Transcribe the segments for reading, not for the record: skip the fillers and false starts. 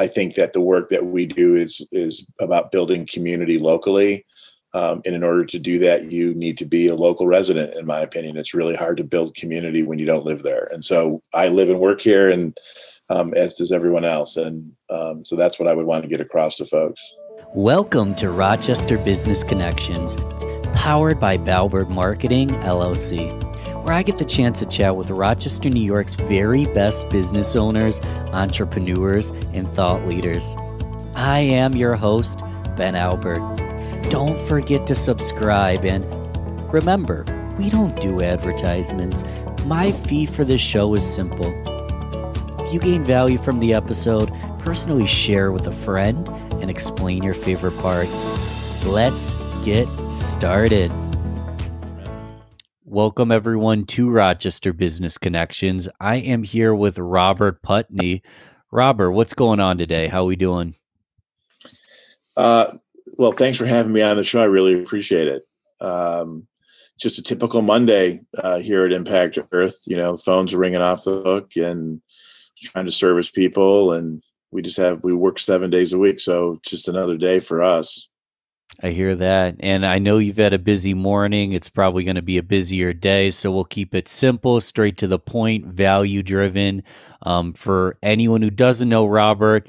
I think that the work that we do is about building community locally. And in order to do that, you need to be a local resident, in my opinion. It's really hard to build community when you don't live there. And so I live and work here, and as does everyone else. And so that's what I would want to get across to folks. Welcome to Rochester Business Connections, powered by Balbert Marketing, LLC, where I get the chance to chat with Rochester, New York's very best business owners, entrepreneurs, and thought leaders. I am your host, Ben Albert. Don't forget to subscribe, and remember, we don't do advertisements. My fee for this show is simple. If you gain value from the episode, personally share with a friend and explain your favorite part. Let's get started. Welcome everyone to Rochester Business Connections. I am here with Robert Putney. Robert, what's going on today? How are we doing? Well, thanks for having me on the show. I really appreciate it. Just a typical Monday here at Impact Earth. You know, phones are ringing off the hook and trying to service people, and we work 7 days a week, so it's just another day for us. I hear that, and I know you've had a busy morning. It's probably going to be a busier day, so we'll keep it simple, straight to the point, value-driven. For anyone who doesn't know Robert,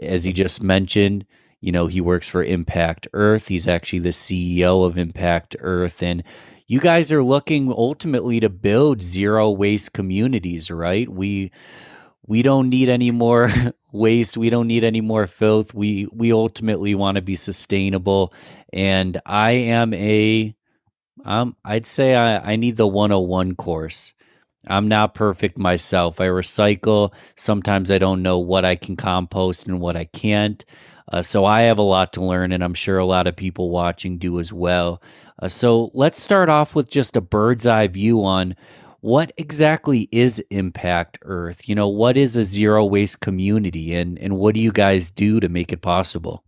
as he just mentioned, you know, he works for Impact Earth. He's actually the CEO of Impact Earth, and you guys are looking ultimately to build zero-waste communities, right? We don't need any more waste. We don't need any more filth. We ultimately want to be sustainable. And I'd say I need the 101 course. I'm not perfect myself. I recycle. Sometimes I don't know what I can compost and what I can't. So I have a lot to learn, and I'm sure a lot of people watching do as well. So let's start off with just a bird's eye view on what exactly is Impact Earth? You know, what is a zero waste community, and what do you guys do to make it possible?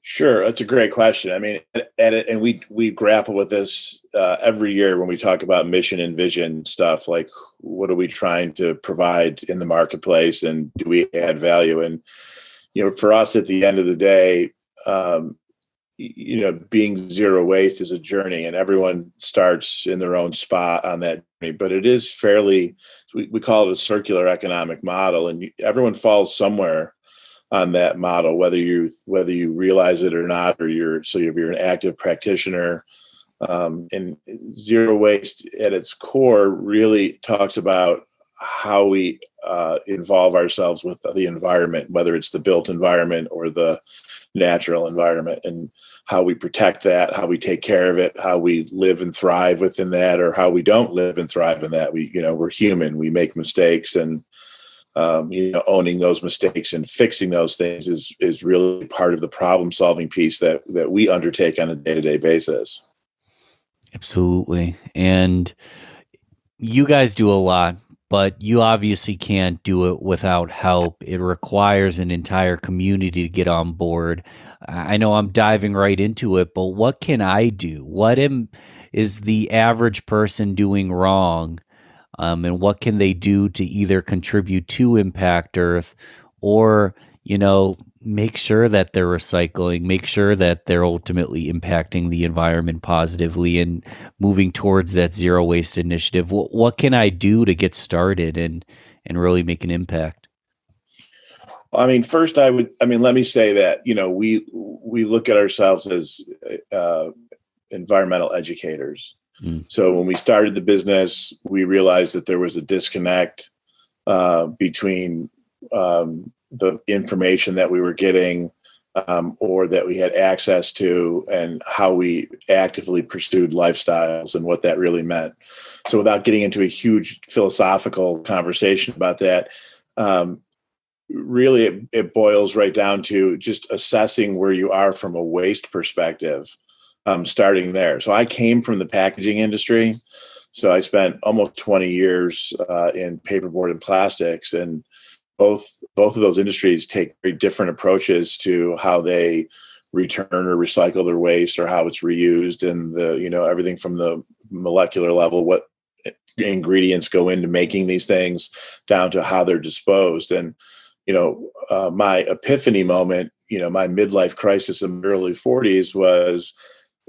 Sure, that's a great question. I mean, and we grapple with this every year when we talk about mission and vision stuff. Like, what are we trying to provide in the marketplace, and do we add value? And you know, for us, at the end of the day, you know, being zero waste is a journey, and everyone starts in their own spot on that journey. But it is we call it a circular economic model, and everyone falls somewhere on that model, whether you realize it or not, or if you're an active practitioner. And zero waste at its core really talks about how we involve ourselves with the environment, whether it's the built environment or the natural environment, and how we protect that, how we take care of it, how we live and thrive within that, or how we don't live and thrive in that. We're human. We make mistakes, and owning those mistakes and fixing those things is really part of the problem solving piece that we undertake on a day-to-day basis. Absolutely. And you guys do a lot, but you obviously can't do it without help. It requires an entire community to get on board. I know I'm diving right into it, but what can I do? Is the average person doing wrong? And what can they do to either contribute to Impact Earth or, make sure that they're recycling, make sure that they're ultimately impacting the environment positively and moving towards that zero waste initiative? What can I do to get started and really make an impact? I mean, first let me say that, we look at ourselves as environmental educators. So when we started the business, we realized that there was a disconnect between the information that we were getting or that we had access to, and how we actively pursued lifestyles and what that really meant. So without getting into a huge philosophical conversation about that, really it boils right down to just assessing where you are from a waste perspective, starting there. So I came from the packaging industry. So I spent almost 20 years in paperboard and plastics, and both of those industries take very different approaches to how they return or recycle their waste, or how it's reused, and everything from the molecular level, what ingredients go into making these things, down to how they're disposed. And my epiphany moment, my midlife crisis in my early 40s was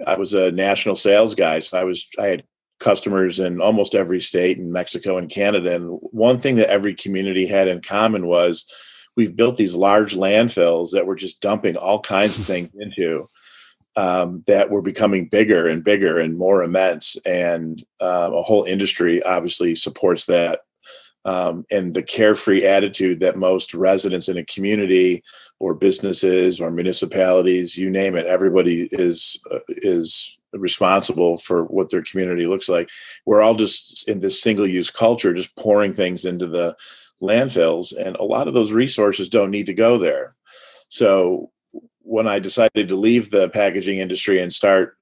I was a national sales guy. So I had customers in almost every state in Mexico and Canada. And one thing that every community had in common was we've built these large landfills that we're just dumping all kinds of things into, that were becoming bigger and bigger and more immense. And a whole industry obviously supports that. And the carefree attitude that most residents in a community or businesses or municipalities, you name it, everybody is responsible for what their community looks like. We're all just in this single-use culture, just pouring things into the landfills, and a lot of those resources don't need to go there. So when I decided to leave the packaging industry and start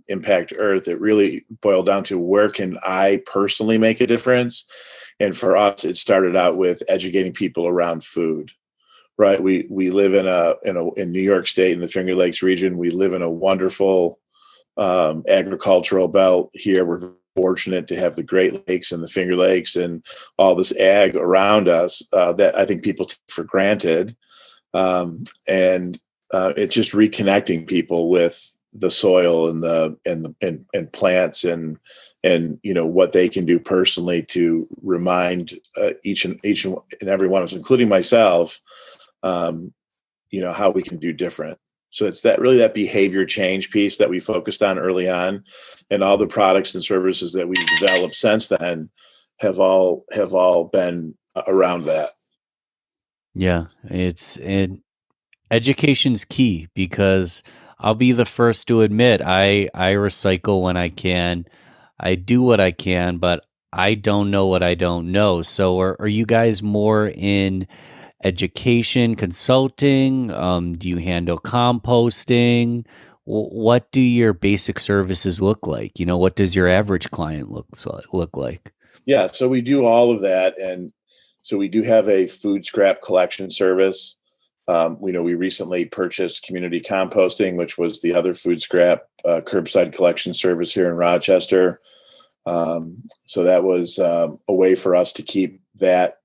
Impact Earth, it really boiled down to where can I personally make a difference? And for us, it started out with educating people around food. Right, we live in New York State in the Finger Lakes region. We live in a wonderful agricultural belt here. We're fortunate to have the Great Lakes and the Finger Lakes and all this ag around us that I think people take for granted. And it's just reconnecting people with the soil and plants and what they can do personally to remind each and every one of us, including myself, how we can do different. So it's that behavior change piece that we focused on early on, and all the products and services that we've developed since then have all been around that. Yeah, education's key, because I'll be the first to admit I recycle when I can. I do what I can, but I don't know what I don't know. So are you guys more in education, consulting? Do you handle composting? What do your basic services look like? What does your average client look like? Yeah, so we do all of that, and so we do have a food scrap collection service. We recently purchased community composting, which was the other food scrap curbside collection service here in Rochester. So that was a way for us to keep that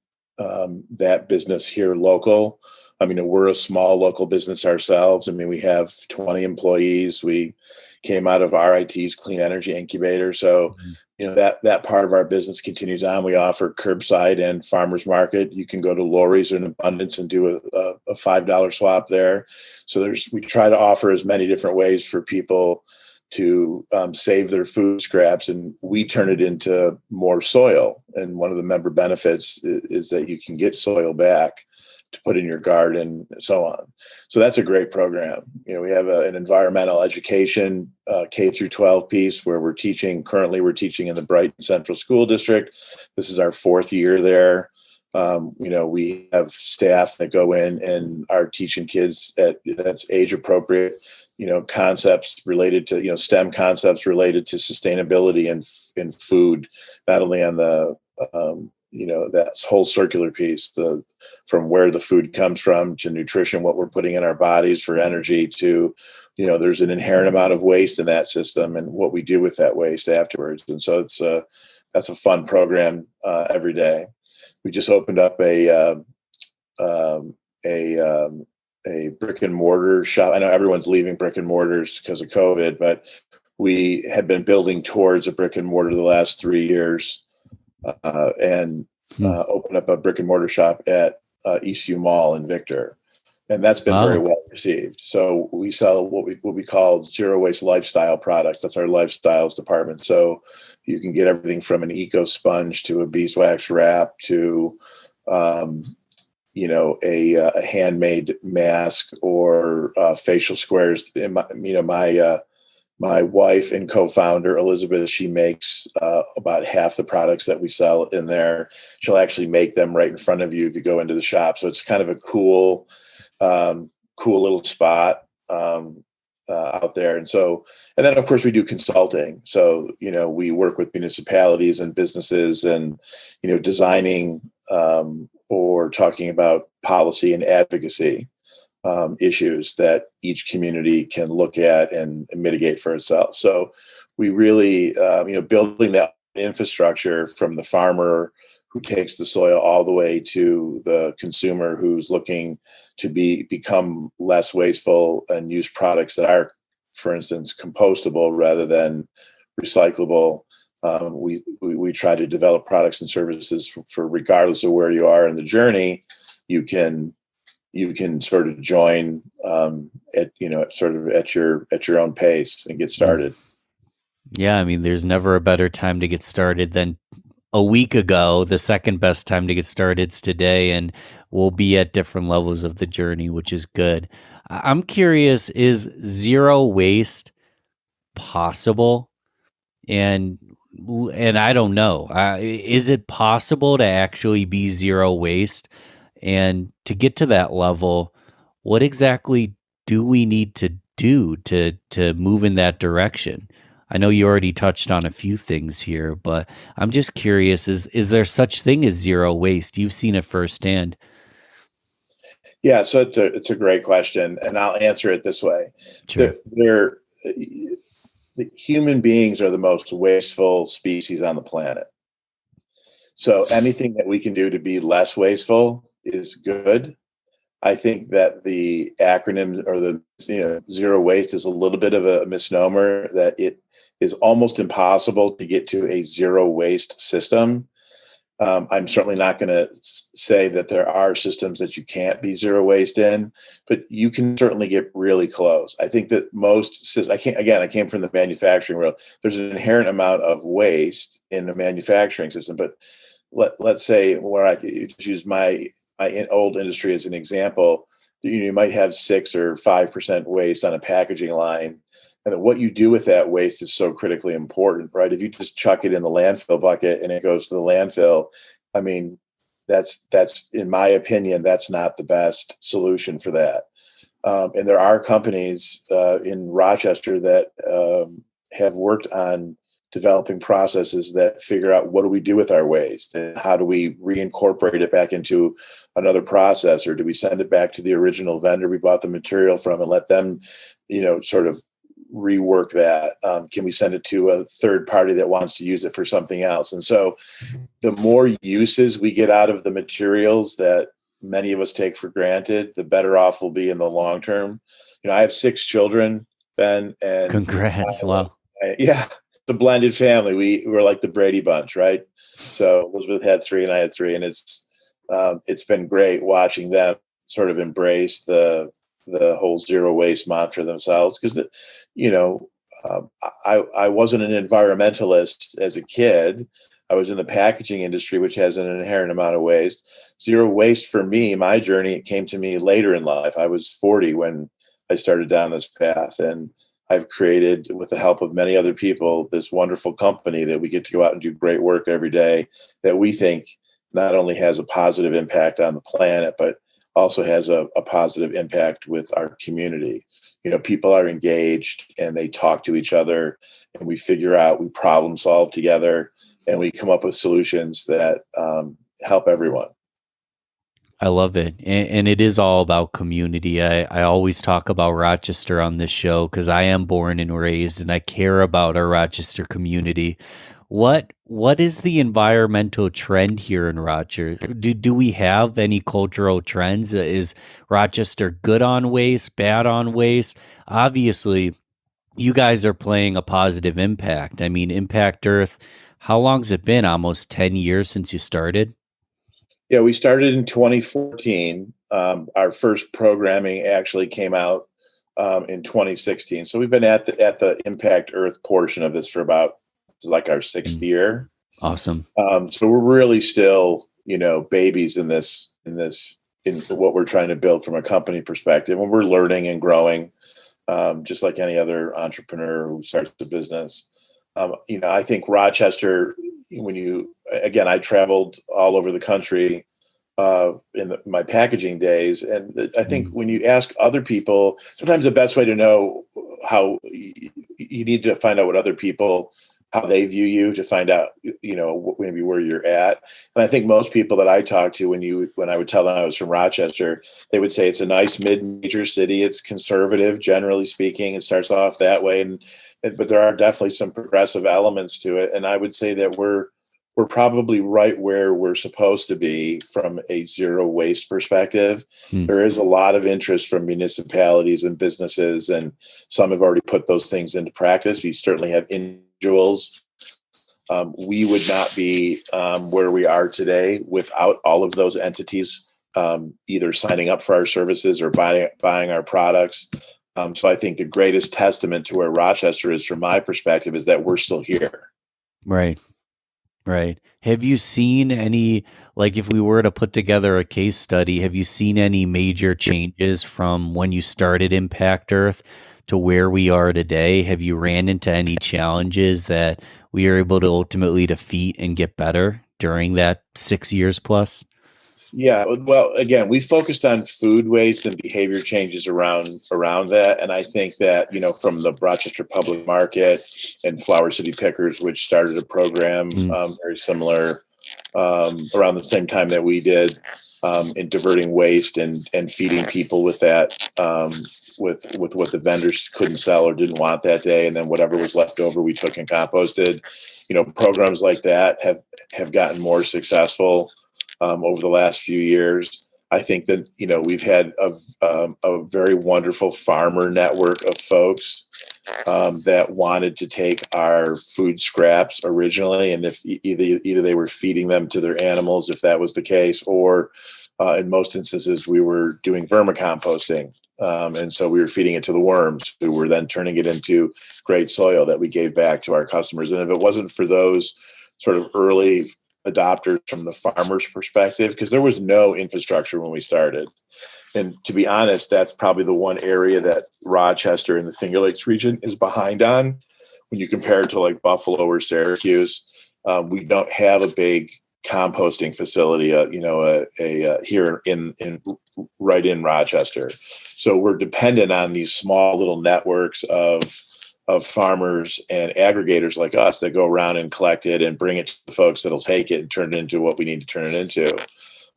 business here local. We're a small local business ourselves. We have 20 employees. We came out of RIT's Clean Energy Incubator. So, that part of our business continues on. We offer curbside and farmers market. You can go to Lori's in Abundance and do a $5 swap there. So we try to offer as many different ways for people to save their food scraps, and we turn it into more soil. And one of the member benefits is that you can get soil back to put in your garden and so on. So that's a great program. We have an environmental education K through 12 piece where currently we're teaching in the Brighton Central School District. This is our 4th year there. We have staff that go in and are teaching kids that's age appropriate, concepts related to, STEM concepts related to sustainability in food, not only on the, that whole circular piece, from where the food comes from to nutrition, what we're putting in our bodies for energy to, there's an inherent amount of waste in that system and what we do with that waste afterwards. And so that's a fun program every day. We just opened up a brick and mortar shop. I know everyone's leaving brick and mortars because of COVID, but we had been building towards a brick and mortar the last 3 years, and opened up a brick and mortar shop at Eastview Mall in Victor. And that's been very well received. So we sell what we call zero waste lifestyle products. That's our lifestyles department. So you can get everything from an eco sponge to a beeswax wrap to a handmade mask or facial squares. My wife and co-founder Elizabeth, she makes about half the products that we sell in there. She'll actually make them right in front of you if you go into the shop. So it's kind of a cool little spot out there. And then of course we do consulting. So, we work with municipalities and businesses and, designing or talking about policy and advocacy issues that each community can look at and mitigate for itself. So we really, building that infrastructure from the farmer who takes the soil all the way to the consumer who's looking to become less wasteful and use products that are, for instance, compostable rather than recyclable. We try to develop products and services for regardless of where you are in the journey, you can sort of join at your own pace and get started. Yeah, I mean, there's never a better time to get started than a week ago. The second best time to get started is today, and we'll be at different levels of the journey, which is good. I'm curious, is zero waste possible? And I don't know. Is it possible to actually be zero waste? And to get to that level, what exactly do we need to do to move in that direction? I know you already touched on a few things here, but I'm just curious, is there such thing as zero waste? You've seen it firsthand. Yeah, so it's a great question, and I'll answer it this way. Sure. The human beings are the most wasteful species on the planet. So anything that we can do to be less wasteful is good. I think that the acronym or the zero waste is a little bit of a misnomer, that it is almost impossible to get to a zero waste system. I'm certainly not going to say that there are systems that you can't be zero waste in, but you can certainly get really close. I think that I came from the manufacturing world. There's an inherent amount of waste in the manufacturing system, but let's say, where I could use my old industry as an example, you might have 6 or 5% waste on a packaging line. And then what you do with that waste is so critically important, right? If you just chuck it in the landfill bucket and it goes to the landfill, I mean, that's in my opinion, that's not the best solution for that. And there are companies in Rochester that have worked on developing processes that figure out, what do we do with our waste and how do we reincorporate it back into another process, or do we send it back to the original vendor we bought the material from and let them, sort of rework that? Can we send it to a third party that wants to use it for something else? And so the more uses we get out of the materials that many of us take for granted, the better off we'll be in the long term. I have 6 children, Ben, and Congrats. Wow. yeah, the blended family. We were like the Brady Bunch, right? So Elizabeth had 3 and I had 3, and it's been great watching them sort of embrace the whole zero waste mantra themselves, because I wasn't an environmentalist as a kid. I was in the packaging industry, which has an inherent amount of waste. Zero waste for me, my journey, it came to me later in life. I was 40 when I started down this path, and I've created, with the help of many other people, this wonderful company that we get to go out and do great work every day, that we think not only has a positive impact on the planet, but also has a positive impact with our community. People are engaged and they talk to each other, and we problem solve together, and we come up with solutions that help everyone. I love it. And it is all about community. I always talk about Rochester on this show because I am born and raised and I care about our Rochester community. What is the environmental trend here in Rochester? Do we have any cultural trends? Is Rochester good on waste, bad on waste? Obviously, you guys are playing a positive impact. I mean, Impact Earth, how long's it been? Almost 10 years since you started? Yeah, we started in 2014. Our first programming actually came out in 2016. So we've been at the Impact Earth portion of this for about, like, our 6th year. Awesome. So we're really still, babies in what we're trying to build from a company perspective, and we're learning and growing, just like any other entrepreneur who starts a business. I think Rochester, I traveled all over the country in my packaging days. And I think when you ask other people, sometimes the best way to know how you need to find out what other people, how they view you, to find out, maybe where you're at. And I think most people that I talk to, when I would tell them I was from Rochester, they would say it's a nice mid-major city. It's conservative, generally speaking. It starts off that way. But there are definitely some progressive elements to it. And I would say that we're we're probably right where we're supposed to be from a zero waste perspective. Hmm. There is a lot of interest from municipalities and businesses, and some have already put those things into practice. You certainly have individuals. We would not be where we are today without all of those entities either signing up for our services or buying our products. So I think the greatest testament to where Rochester is, from my perspective, is that we're still here. Right. Right. Have you seen any, like, if we were to put together a case study, have you seen any major changes from when you started Impact Earth to where we are today? Have you ran into any challenges that we are able to ultimately defeat and get better during that 6 years plus? Yeah, well, again, we focused on food waste and behavior changes around that, and I think that from the Rochester Public Market and Flower City Pickers, which started a program Mm, very similar around the same time that we did, in diverting waste and feeding people with that. With what the vendors couldn't sell or didn't want that day, and then whatever was left over, we took and composted. Programs like that have gotten more successful over the last few years. I think that we've had a very wonderful farmer network of folks that wanted to take our food scraps originally, and if either they were feeding them to their animals, if that was the case, or in most instances we were doing vermicomposting. And so we were feeding it to the worms, who were then turning it into great soil that we gave back to our customers. And if it wasn't for those sort of early adopters from the farmer's perspective, because there was no infrastructure when we started. And to be honest, that's probably the one area that Rochester and the Finger Lakes region is behind on when you compare it to like Buffalo or Syracuse. We don't have a big composting facility, here in right in Rochester. So we're dependent on these small little networks of farmers and aggregators like us that go around and collect it and bring it to the folks that'll take it and turn it into what we need to turn it into.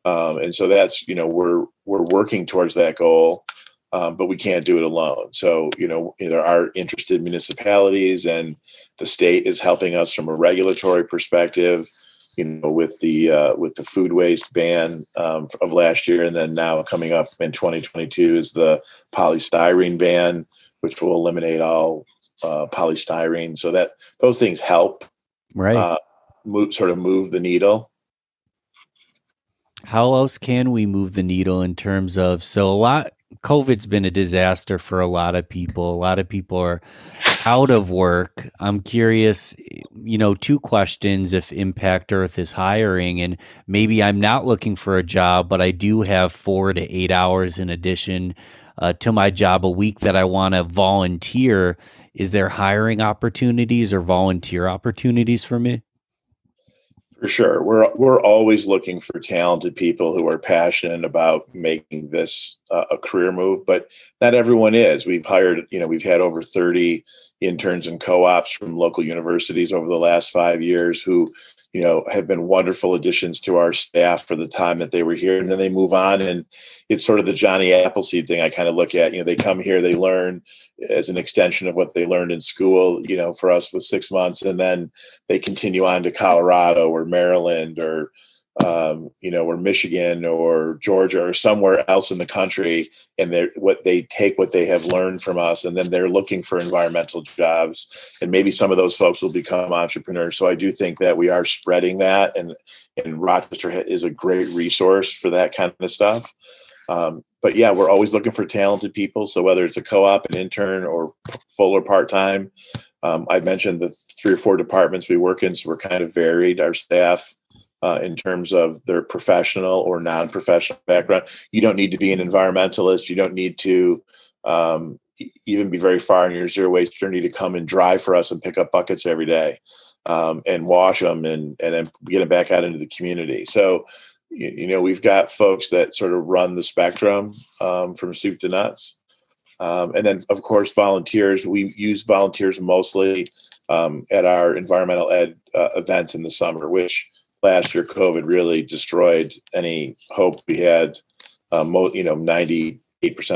And so that's, we're working towards that goal, but we can't do it alone. So, there are interested municipalities, and the state is helping us from a regulatory perspective, with the food waste ban of last year. And then now coming up in 2022 is the polystyrene ban, which will eliminate all polystyrene. So that those things help right. move the needle. How else can we move the needle in terms of, COVID's been a disaster for a lot of people. A lot of people are out of work. I'm curious, two questions: if Impact Earth is hiring, and maybe I'm not looking for a job, but I do have 4 to 8 hours in addition to my job a week that I want to volunteer. Is there hiring opportunities or volunteer opportunities for me? For sure. We're always looking for talented people who are passionate about making this a career move, but not everyone is. We've had over 30 interns and co-ops from local universities over the last 5 years who, have been wonderful additions to our staff for the time that they were here. And then they move on, and it's sort of the Johnny Appleseed thing I kind of look at. They come here, they learn as an extension of what they learned in school, for us with 6 months, and then they continue on to Colorado or Maryland or or Michigan or Georgia or somewhere else in the country, and they take what they have learned from us, and then they're looking for environmental jobs, and maybe some of those folks will become entrepreneurs. So I do think that we are spreading that, and Rochester is a great resource for that kind of stuff. But yeah, we're always looking for talented people. So whether it's a co-op, an intern, or full or part-time, I mentioned the 3 or 4 departments we work in, so we're kind of varied, our staff, in terms of their professional or non-professional background. You don't need to be an environmentalist. You don't need to even be very far in your zero waste journey to come and drive for us and pick up buckets every day, and wash them and then get them back out into the community. So, we've got folks that sort of run the spectrum from soup to nuts. And then, of course, volunteers. We use volunteers mostly at our environmental ed events in the summer, which last year COVID really destroyed any hope we had. 98%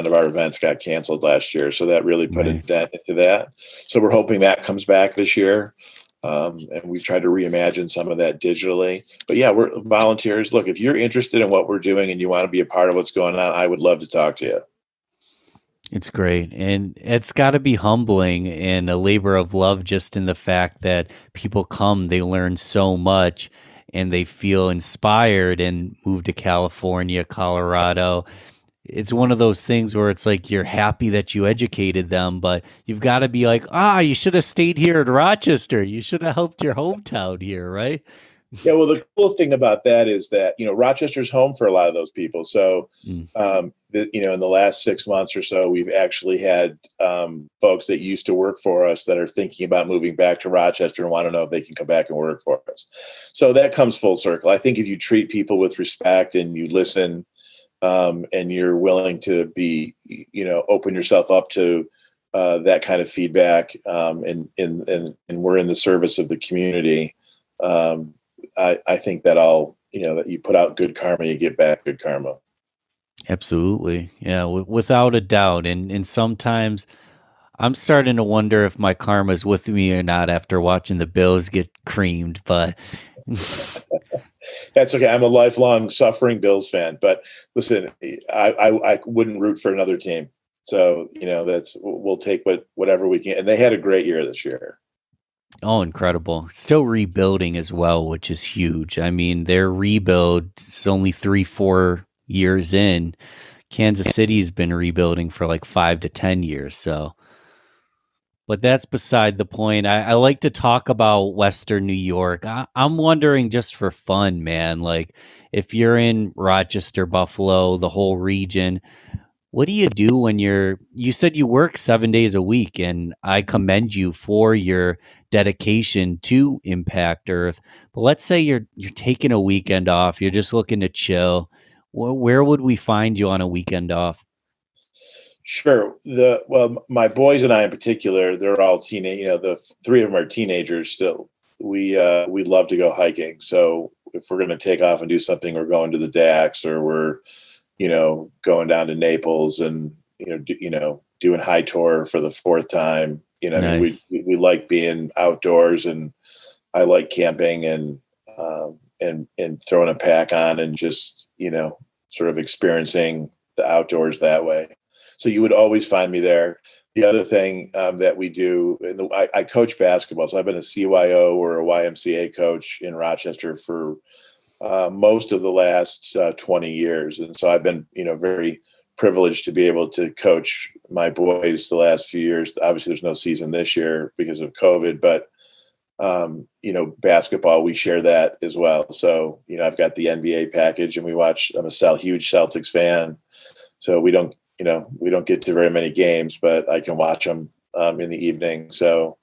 of our events got canceled last year, so that really put a Right. dent into that. So we're hoping that comes back this year. And we've tried to reimagine some of that digitally. But yeah, we're volunteers. Look, if you're interested in what we're doing and you want to be a part of what's going on, I would love to talk to you. It's great. And it's got to be humbling and a labor of love just in the fact that people come, they learn so much and they feel inspired and move to California, Colorado. It's one of those things where it's like you're happy that you educated them, but you've got to be like, you should have stayed here in Rochester. You should have helped your hometown here, right? Yeah, well, the cool thing about that is that Rochester's home for a lot of those people. So, Mm, in the last 6 months or so, we've actually had folks that used to work for us that are thinking about moving back to Rochester and want to know if they can come back and work for us. So that comes full circle. I think if you treat people with respect and you listen, and you're willing to be, open yourself up to that kind of feedback, and we're in the service of the community. Um, I think that you put out good karma, you get back good karma. absolutely. Yeah, without a doubt. And sometimes I'm starting to wonder if my karma's with me or not after watching the Bills get creamed, but That's okay. I'm a lifelong suffering Bills fan, but listen, I wouldn't root for another team. So, we'll take whatever we can. And they had a great year this year. oh, incredible. Still rebuilding as well, which is huge. I mean, their rebuild is only 3, 4 years in. Kansas City's been rebuilding for like 5 to 10 years. So, but that's beside the point. I like to talk about Western New York. I'm wondering just for fun, man, like if you're in Rochester, Buffalo, the whole region, what do you do when you said you work 7 days a week, and I commend you for your dedication to Impact Earth. But let's say you're taking a weekend off, you're just looking to chill. Where would we find you on a weekend off? Sure. My boys and I in particular, they're all teenage. The three of them are teenagers still. We love to go hiking. So if we're going to take off and do something, we're going to the Dax, or we're going down to Naples and doing high tour for the fourth time. I mean, Nice. we like being outdoors, and I like camping and throwing a pack on and just sort of experiencing the outdoors that way. So you would always find me there. The other thing that we do, I coach basketball, so I've been a CYO or a YMCA coach in Rochester for most of the last 20 years. And so I've been, very privileged to be able to coach my boys the last few years. Obviously, there's no season this year because of COVID, but, basketball, we share that as well. So, I've got the NBA package and I'm a huge Celtics fan. So we don't get to very many games, but I can watch them in the evening. So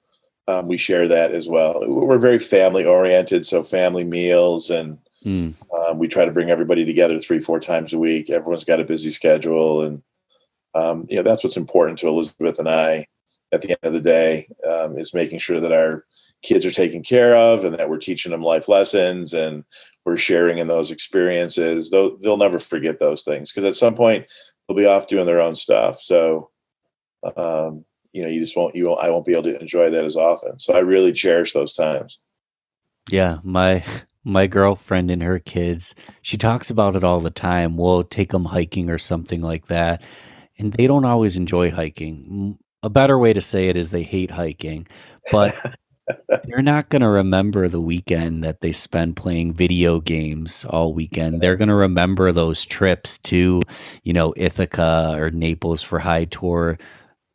we share that as well. We're very family oriented. So family meals and, Mm. we try to bring everybody together 3, 4 times a week. Everyone's got a busy schedule, and that's what's important to Elizabeth and I. At the end of the day, is making sure that our kids are taken care of, and that we're teaching them life lessons, and we're sharing in those experiences. They'll never forget those things, because at some point they'll be off doing their own stuff. So, I won't be able to enjoy that as often. So I really cherish those times. Yeah, my girlfriend and her kids, she talks about it all the time. We'll take them hiking or something like that, and they don't always enjoy hiking. A better way to say it is they hate hiking, but they're not going to remember the weekend that they spend playing video games all weekend. They're going to remember those trips to, Ithaca or Naples for high tour.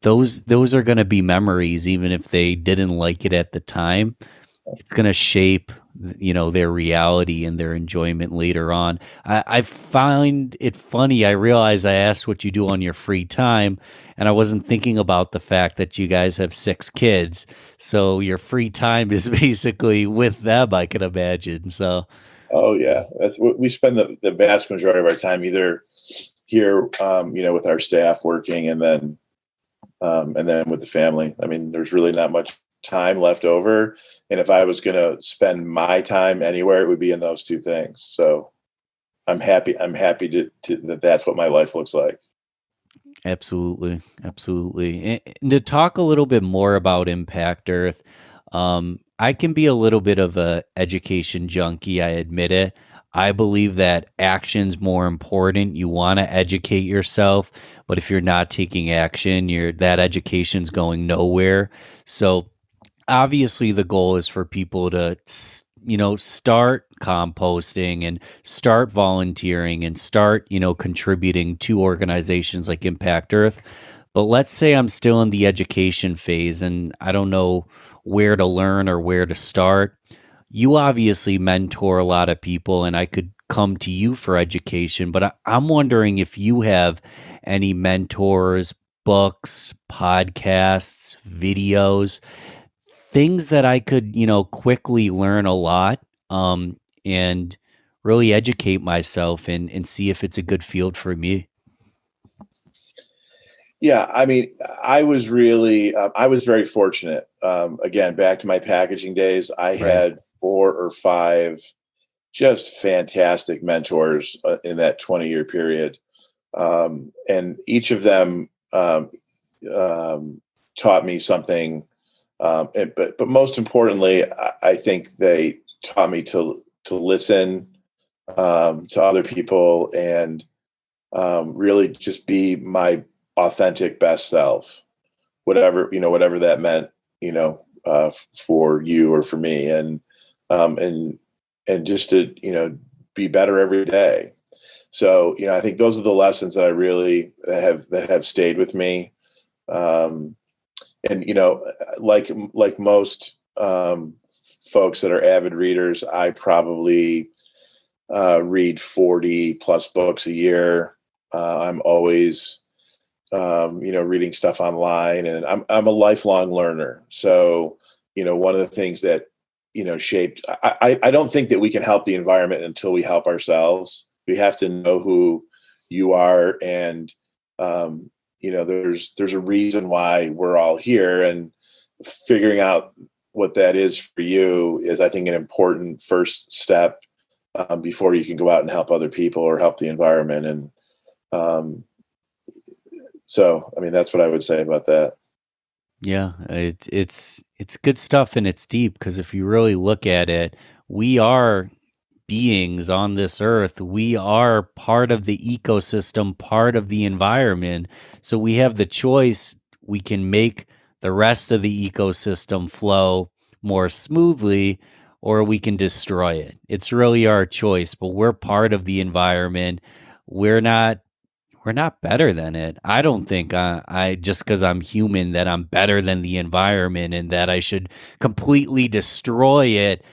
Those are going to be memories, even if they didn't like it at the time. It's going to shape their reality and their enjoyment later on. I find it funny. I realize I asked what you do on your free time, and I wasn't thinking about the fact that you guys have 6 kids, so your free time is basically with them, I can imagine. So Oh yeah, that's what we spend the vast majority of our time either here, with our staff working, and then with the family. I mean, there's really not much time left over, and if I was going to spend my time anywhere, it would be in those two things. So I'm happy. I'm happy that that's what my life looks like. absolutely, absolutely. And to talk a little bit more about Impact Earth, I can be a little bit of a education junkie, I admit it. I believe that action's more important. You want to educate yourself, but if you're not taking action, that education's going nowhere. So obviously the goal is for people to start composting and start volunteering and start contributing to organizations like Impact Earth. But let's say I'm still in the education phase and I don't know where to learn or where to start. You obviously mentor a lot of people, and I could come to you for education, but I'm wondering if you have any mentors, books, podcasts, videos, things that I could, quickly learn a lot, and really educate myself and see if it's a good field for me. Yeah, I mean, I was very fortunate. Again, back to my packaging days, I Right. had 4 or 5 just fantastic mentors in that 20-year period. And each of them taught me something. But most importantly, I think they taught me to listen to other people and really just be my authentic best self, whatever that meant, for you or for me, um, and and just to be better every day. So I think those are the lessons that I really that have stayed with me. Um, and like most folks that are avid readers, I probably read 40 plus books a year. I'm always reading stuff online, and I'm a lifelong learner. So one of the things that shaped, I don't think that we can help the environment until we help ourselves. We have to know who you are, and there's a reason why we're all here, and figuring out what that is for you is, I think, an important first step before you can go out and help other people or help the environment. And um, so, I mean, that's what I would say about that. Yeah, it's good stuff and it's deep because if you really look at it, we are beings on this earth. We are part of the ecosystem, part of the environment. So we have the choice. We can make the rest of the ecosystem flow more smoothly, or we can destroy it. It's really our choice, but we're part of the environment. We're not we're not better than it. I don't think I just because I'm human that I'm better than the environment and that I should completely destroy it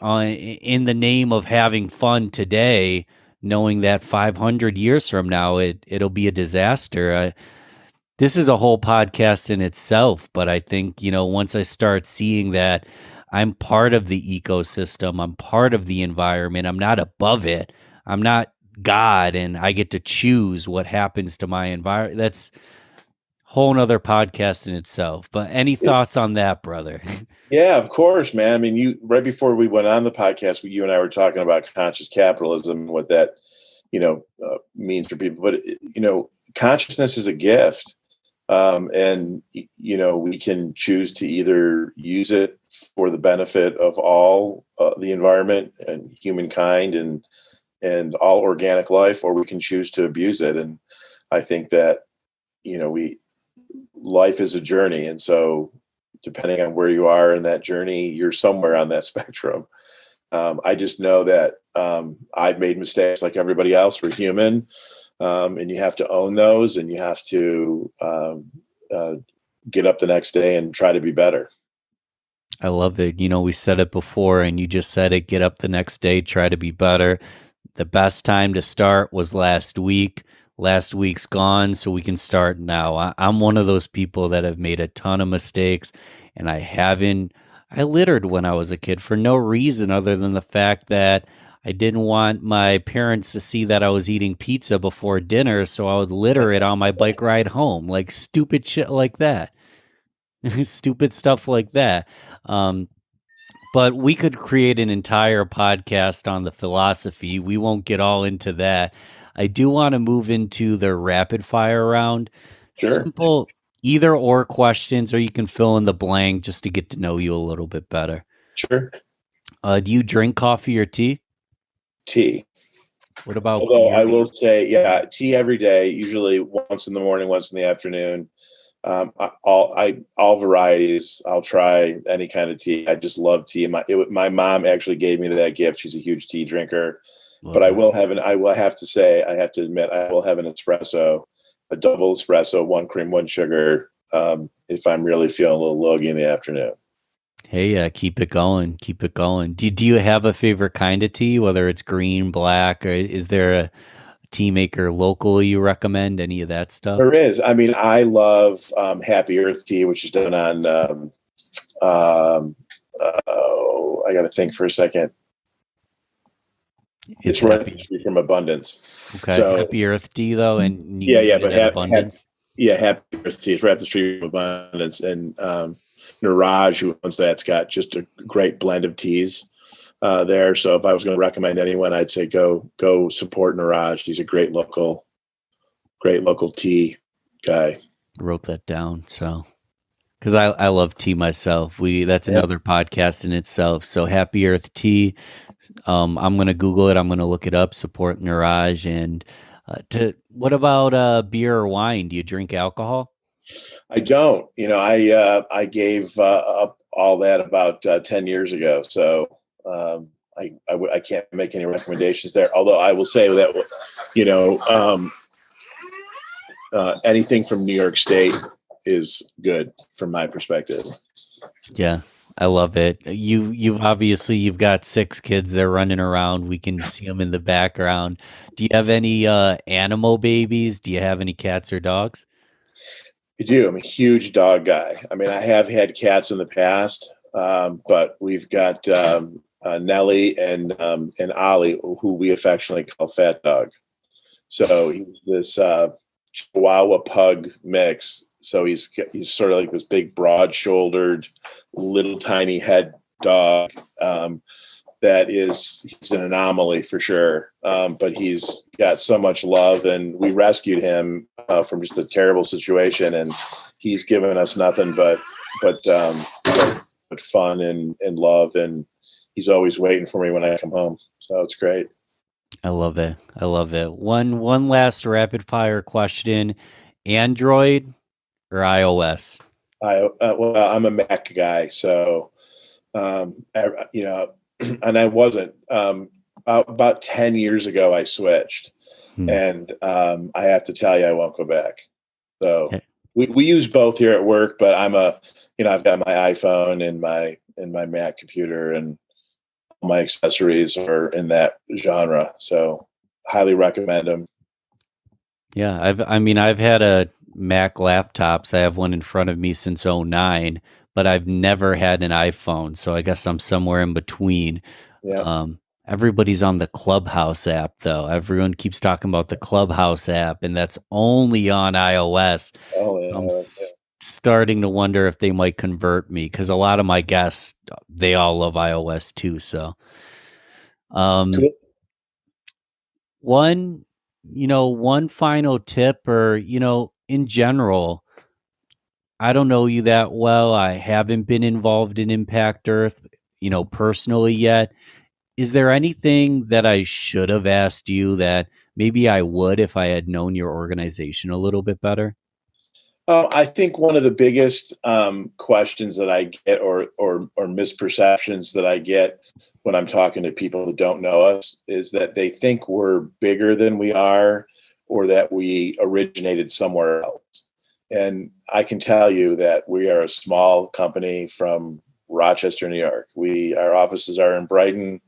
in the name of having fun today, knowing that 500 years from now it'll be a disaster. This is a whole podcast in itself, but I think once I start seeing that I'm part of the ecosystem, I'm part of the environment, I'm not above it, I'm not God, and I get to choose what happens to my environment. That's a whole nother podcast in itself. But any thoughts on that, brother? Yeah, of course, man. I mean, you right before we went on the podcast, you and I were talking about conscious capitalism and what that means for people. But consciousness is a gift, and we can choose to either use it for the benefit of all the environment and humankind and all organic life, or we can choose to abuse it. And I think that we life is a journey, and so depending on where you are in that journey, you're somewhere on that spectrum. I just know that I've made mistakes like everybody else. We're human, and you have to own those, and you have to uh, get up the next day and try to be better. I love it. We said it before, and you just said it. Get up the next day, try to be better. The best time to start was last week. Last week's gone, so we can start now. I'm one of those people that have made a ton of mistakes, and I haven't. I littered when I was a kid for no reason other than the fact that I didn't want my parents to see that I was eating pizza before dinner, so I would litter it on my bike ride home, like stupid shit like that. Stupid stuff like that. Um, but we could create an entire podcast on the philosophy. We won't get all into that. I do want to move into the rapid fire round. Sure. Simple either or questions, or you can fill in the blank just to get to know you a little bit better. Sure. Do you drink coffee or tea? Tea. What about Although beer? I will say, yeah, tea every day, usually once in the morning, once in the afternoon. All varieties. I'll try any kind of tea. I just love tea. My mom actually gave me that gift. She's a huge tea drinker. But Love it. I will have to say, I have to admit, I will have an espresso, a double espresso, one cream, one sugar, if I'm really feeling a little logy in the afternoon. Hey, keep it going. Keep it going. Do you have a favorite kind of tea, whether it's green, black, or is there a tea maker locally you recommend? Any of that stuff? There is. I mean, I love Happy Earth tea, which is done on. I got to think for a second. It's It's right happy. from Abundance. Okay, So Happy Earth tea though, and you yeah, can yeah, get it but at Abundance. Happy Earth tea is right up the street from Abundance, and Niraj, who owns that's got just a great blend of teas there. So if I was going to recommend anyone, I'd say go support Niraj. He's a great local tea guy. Wrote that down. So because I love tea myself. That's Yeah. another podcast in itself. So Happy Earth tea. I'm gonna Google it. I'm gonna look it up. Support Niraj. And to what about beer or wine? Do you drink alcohol? I don't. I gave up all that about 10 years ago. So I can't make any recommendations there. Although I will say that, you know, anything from New York State is good from my perspective. Yeah, I love it. You've got 6 kids. They're running around. We can see them in the background. Do you have any animal babies? Do you have any cats or dogs? I do. I'm a huge dog guy. I mean, I have had cats in the past, but we've got Nellie and Ollie, who we affectionately call Fat Dog. So he's this Chihuahua Pug mix. So he's sort of like this big, broad-shouldered, little tiny head dog. He's an anomaly for sure. But he's got so much love, and we rescued him from just a terrible situation, and he's given us nothing but fun and love, and he's always waiting for me when I come home. So it's great. I love it. I love it. One last rapid fire question: Android or iOS? I'm a Mac guy, so you know, and I wasn't. About 10 years ago, I switched, Hmm. and I have to tell you, I won't go back. So Eh, we use both here at work, but I've got my iPhone and my Mac computer, and all my accessories are in that genre. So highly recommend them. Yeah, I've had a Mac laptops. I have one in front of me since '09, but I've never had an iPhone, so I guess I'm somewhere in between. Yeah. Everybody's on the Clubhouse app though. Everyone keeps talking about the Clubhouse app, and that's only on iOS. Oh So I'm yeah. starting to wonder if they might convert me because a lot of my guests, they all love iOS too. So, um, Cool. one, one final tip, or in general, I don't know you that well. I haven't been involved in Impact Earth, personally yet. Is there anything that I should have asked you that maybe I would if I had known your organization a little bit better? I think one of the biggest questions that I get, or misperceptions that I get when I'm talking to people that don't know us, is that they think we're bigger than we are, or that we originated somewhere else. And I can tell you that we are a small company from Rochester, New York. Our offices are in Brighton.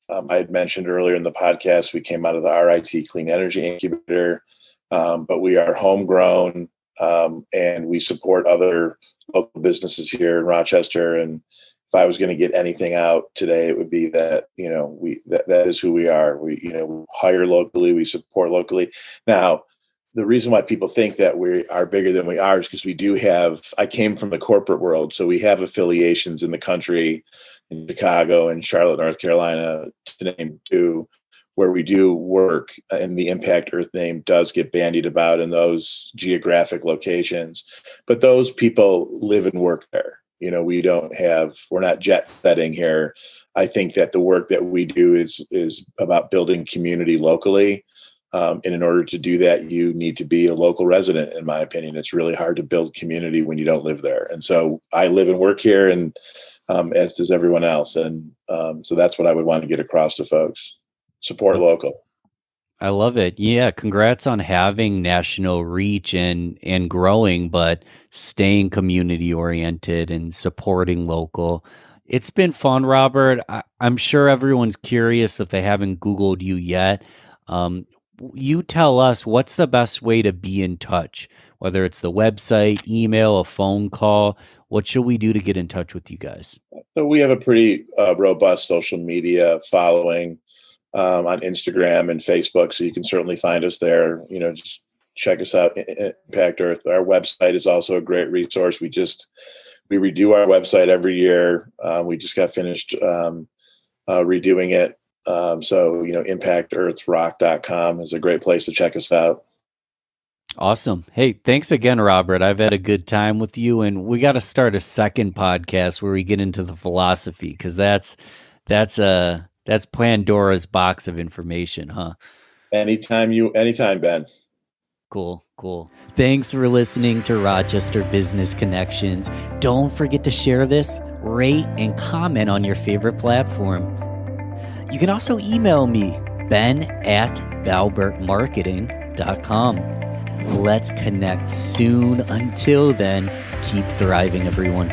I had mentioned earlier in the podcast we came out of the RIT Clean Energy Incubator, but we are homegrown. And we support other local businesses here in Rochester. And if I was going to get anything out today, it would be that that is who we are. We hire locally, we support locally. Now, the reason why people think that we are bigger than we are is because we do have. I came from the corporate world, so we have affiliations in the country, in Chicago and Charlotte, North Carolina, to name two, where we do work, and the Impact Earth name does get bandied about in those geographic locations. But those people live and work there. we're not jet setting here. I think that the work that we do is about building community locally. And in order to do that, you need to be a local resident. In my opinion, it's really hard to build community when you don't live there. And so I live and work here, and as does everyone else. And so that's what I would want to get across to folks. Support local. I love it. Yeah, congrats on having national reach and growing, but staying community oriented and supporting local. It's been fun, Robert. I'm sure everyone's curious if they haven't Googled you yet. Um, you tell us what's the best way to be in touch, whether it's the website, email, a phone call. What should we do to get in touch with you guys? So we have a pretty robust social media following on Instagram and Facebook. So you can certainly find us there. Just check us out. Impact Earth. Our website is also a great resource. We redo our website every year. We just got finished redoing it. So impactearthrock.com is a great place to check us out. Awesome. Hey, thanks again, Robert. I've had a good time with you, and we got to start a second podcast where we get into the philosophy, because that's Pandora's box of information, huh? Anytime, Ben. Cool. Thanks for listening to Rochester Business Connections. Don't forget to share this, rate, and comment on your favorite platform. You can also email me, ben@balbertmarketing.com. Let's connect soon. Until then, keep thriving, everyone.